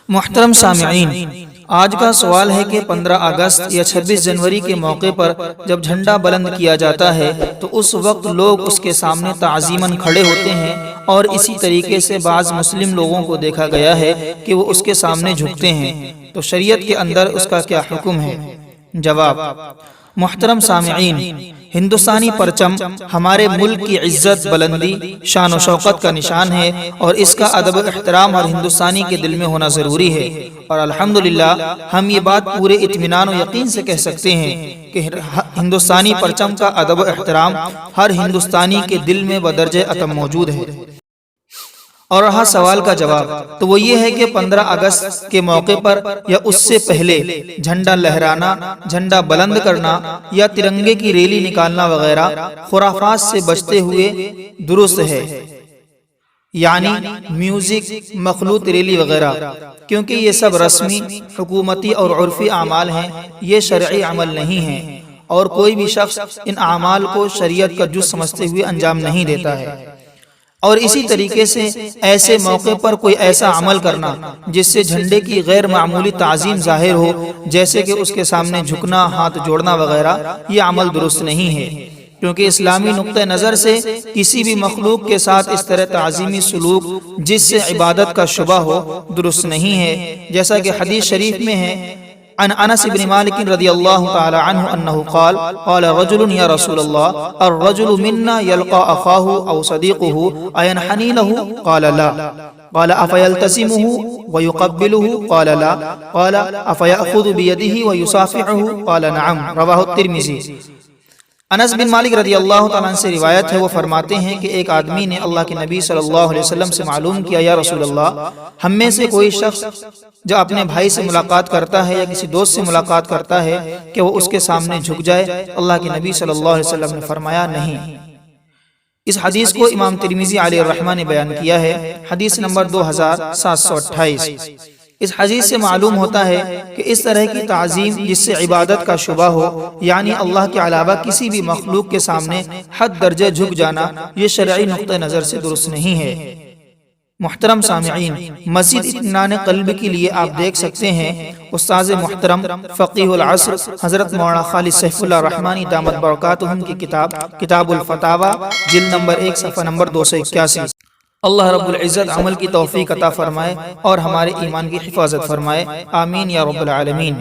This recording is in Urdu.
محترم سامعین، آج کا سوال ہے کہ 15 اگست یا 26 جنوری کے موقع پر جب جھنڈا بلند کیا جاتا ہے تو اس وقت لوگ اس کے سامنے تعظیماً کھڑے ہوتے ہیں، اور اسی طریقے سے بعض مسلم لوگوں کو دیکھا گیا ہے کہ وہ اس کے سامنے جھکتے ہیں، تو شریعت کے اندر اس کا کیا حکم ہے؟ جواب: محترم سامعین، ہندوستانی پرچم ہمارے ملک کی عزت، بلندی، شان و شوقت کا نشان ہے، اور اس کا ادب و احترام ہر ہندوستانی کے دل میں ہونا ضروری ہے۔ اور الحمدللہ ہم یہ بات پورے اطمینان و یقین سے کہہ سکتے ہیں کہ ہندوستانی پرچم کا ادب و احترام ہر ہندوستانی کے دل میں بدرجہ اتم موجود ہے۔ اور رہا سوال کا جواب، تو وہ یہ ہے کہ 15 اگست کے موقع پر یا اس سے پہلے جھنڈا لہرانا، جھنڈا بلند کرنا یا ترنگے کی ریلی نکالنا وغیرہ خرافات سے بچتے ہوئے درست ہے، یعنی میوزک، مخلوط ریلی وغیرہ، کیونکہ یہ سب رسمی، حکومتی اور عرفی اعمال ہیں، یہ شرعی عمل نہیں ہیں، اور کوئی بھی شخص ان اعمال کو شریعت کا جز سمجھتے ہوئے انجام نہیں دیتا ہے۔ اور اسی طریقے سے ایسے موقع پر کوئی ایسا عمل کرنا جس سے جھنڈے کی غیر معمولی تعظیم ظاہر ہو، جیسے کہ اس کے سامنے جھکنا، ہاتھ جوڑنا وغیرہ، یہ عمل درست نہیں ہے، کیونکہ اسلامی نقطہ نظر سے کسی بھی مخلوق کے ساتھ اس طرح تعظیمی سلوک جس سے عبادت کا شبہ ہو درست نہیں ہے، جیسا کہ حدیث شریف میں ہے عن انس بن مالک رضی اللہ تعالی عنہ انه قال قال رجل یا رسول اللہ الرجل منا يلقى اخاه او صديقه اينحني له قال لا قال افيلتزمه ويقبله قال لا قال افيأخذ بيده ويصافحه قال نعم رواه الترمذی۔ انس بن مالک رضی اللہ تعالیٰ عنہ سے روایت ہے، وہ فرماتے ہیں کہ ایک آدمی نے اللہ کے نبی صلی اللہ علیہ وسلم سے معلوم کیا، یا رسول اللہ، ہم میں سے کوئی شخص جو اپنے بھائی سے ملاقات کرتا ہے یا کسی دوست سے ملاقات کرتا ہے کہ وہ اس کے سامنے جھک جائے؟ اللہ کے نبی صلی اللہ علیہ وسلم نے فرمایا نہیں۔ اس حدیث کو امام ترمذی علیہ الرحمہ نے بیان کیا ہے، حدیث نمبر 2728۔ اس حدیث سے معلوم ہوتا ہے کہ اس طرح کی تعظیم جس سے عبادت کا شبہ ہو، یعنی اللہ کے علاوہ کسی بھی مخلوق کے سامنے حد درجہ جھک جانا، یہ شرعی نقطہ نظر سے درست نہیں ہے۔ محترم سامعین، مزید اطمینان قلب کے لیے آپ دیکھ سکتے ہیں استاذ محترم فقیہ العصر حضرت مولانا خالد سیف اللہ رحمانی دامت برکاتہم کی کتاب کتاب الفتاوی، جلد نمبر 1، صفحہ نمبر 281۔ اللہ رب العزت عمل کی توفیق عطا فرمائے اور ہمارے ایمان کی حفاظت فرمائے، آمین یا رب العالمین۔